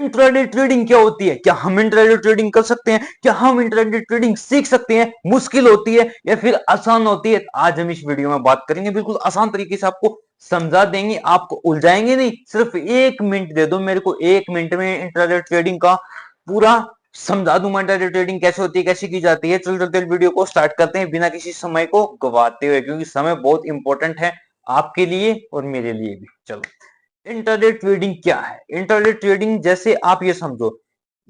Intraday trading क्या होती है? क्या हम इंट्राडे ट्रेडिंग कर सकते हैं? क्या हम इंट्राडे ट्रेडिंग सीख सकते हैं? मुश्किल होती है या फिर आसान होती है? आज हम इस वीडियो में बात करेंगे, बिल्कुल आसान तरीके से आपको समझा देंगे, आपको उलझाएंगे नहीं। सिर्फ 1 मिनट दे दो मेरे को, 1 मिनट में इंट्राडे ट्रेडिंग का पूरा समझा दूंगा। इंट्राडे ट्रेडिंग कैसे होती है, कैसे की जाती है। चल चलते वीडियो को स्टार्ट करते हैं बिना किसी समय को गवाते हुए, क्योंकि समय बहुत इंपॉर्टेंट है आपके लिए और मेरे लिए भी। चलो, इंटरडे ट्रेडिंग क्या है? इंटरडे ट्रेडिंग जैसे आप ये समझो,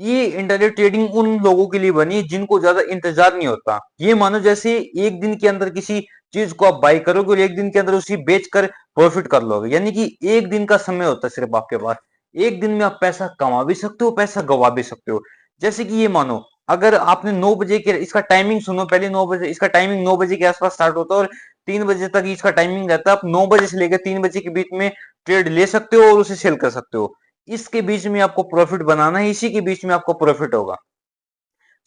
ये इंटरडे ट्रेडिंग उन लोगों के लिए बनी है जिनको ज्यादा इंतजार नहीं होता। ये मानो जैसे एक दिन के अंदर किसी चीज को आप बाई करोगे और एक दिन के अंदर उसी बेचकर प्रॉफिट कर लोगे, यानी कि एक दिन का समय होता है सिर्फ आपके पास। एक दिन में आप पैसा कमा भी सकते हो, पैसा गवा भी सकते हो। जैसे कि ये मानो, अगर आपने 9 बजे के, इसका टाइमिंग सुनो पहले। 9 बजे इसका टाइमिंग 9 बजे के आसपास स्टार्ट होता है और 3 बजे तक इसका टाइमिंग रहता है। आप 9 बजे से लेकर 3 बजे के बीच में ट्रेड ले सकते हो और उसे सेल कर सकते हो। इसके बीच में आपको प्रॉफिट बनाना है, इसी के बीच में आपको प्रॉफिट होगा।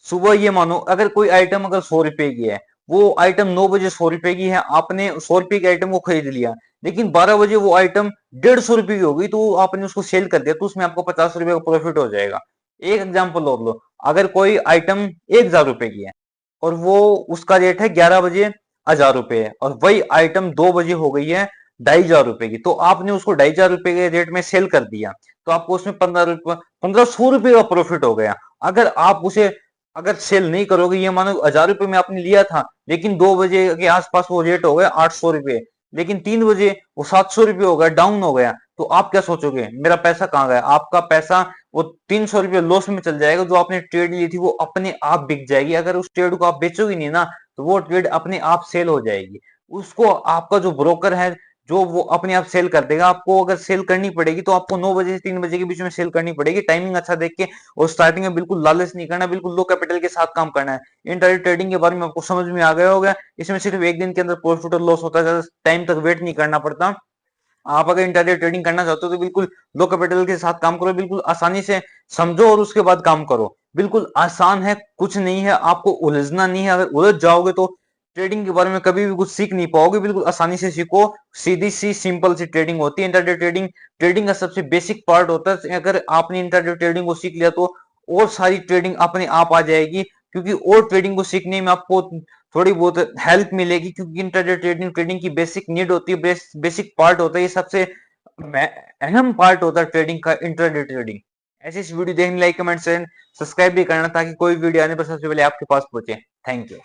सुबह ये मानो, अगर कोई आइटम अगर 100 रुपए की है, वो आइटम 9 बजे 100 रुपए की है, आपने 100 रुपए की आइटम को खरीद लिया, लेकिन 12 बजे वो आइटम 150 रुपए की हो गई, तो आपने उसको सेल कर दिया, तो उसमें आपको 50 रुपए का प्रॉफिट हो जाएगा। एक एग्जाम्पल और लो, अगर कोई आइटम 1,000 रुपए की है और वो उसका रेट है 11 बजे 1,000 रुपए है, और वही आइटम 2 बजे हो गई है 2,500 रुपए की, तो आपने उसको 2,500 रुपए के रेट में सेल कर दिया, तो आपको उसमें 1,500 रुपए का प्रॉफिट हो गया। अगर आप उसे अगर सेल नहीं करोगे, ये मानो 1,000 रुपए में आपने लिया था, लेकिन 2 बजे के आसपास वो रेट हो गया 800 रुपए, लेकिन 3 बजे वो 700 रुपए हो गया, डाउन हो गया, तो आप क्या सोचोगे, मेरा पैसा कहाँ गया? आपका पैसा वो 300 रुपये लॉस में चल जाएगा। जो आपने ट्रेड ली थी वो अपने आप बिक जाएगी। अगर उस ट्रेड को आप बेचोगे नहीं ना, तो वो ट्रेड अपने आप सेल हो जाएगी। उसको आपका जो ब्रोकर है, जो वो अपने आप सेल कर देगा। आपको अगर सेल करनी पड़ेगी तो आपको 9 बजे से 3 बजे के बीच में सेल करनी पड़ेगी, टाइमिंग अच्छा देख के। और स्टार्टिंग में बिल्कुल लालच नहीं करना, बिल्कुल लो कैपिटल के साथ काम करना है। इंट्राडे ट्रेडिंग के बारे में आपको समझ में आ गया होगा। इसमें सिर्फ एक दिन के अंदर प्रॉफिट और लॉस होता है, ज्यादा टाइम तक वेट नहीं करना पड़ता। आप अगर इंट्राडे ट्रेडिंग करना चाहते हो तो बिल्कुल लो कैपिटल के साथ काम करो, बिल्कुल आसानी से समझो और उसके बाद काम करो। बिल्कुल आसान है, कुछ नहीं है, आपको उलझना नहीं है। अगर उलझ जाओगे तो ट्रेडिंग के बारे में कभी भी कुछ सीख नहीं पाओगे। बिल्कुल आसानी से सीखो, सीधी सी सिंपल सी ट्रेडिंग होती है इंट्राडे ट्रेडिंग। ट्रेडिंग का सबसे बेसिक पार्ट होता है। अगर आपने इंट्राडे ट्रेडिंग को सीख लिया तो और सारी ट्रेडिंग अपने आप आ जाएगी, क्योंकि और ट्रेडिंग को सीखने में आपको थोड़ी बहुत हेल्प मिलेगी, क्योंकि इंट्राडे ट्रेडिंग ट्रेडिंग की बेसिक नीड होती है, बेसिक पार्ट होता है। ये सबसे अहम पार्ट होता है ट्रेडिंग का, इंट्राडे ट्रेडिंग। ऐसे इस वीडियो देखने, लाइक कमेंट शेयर सब्सक्राइब भी करना, ताकि कोई वीडियो आने पर सबसे पहले आपके पास पहुंचे। Thank you.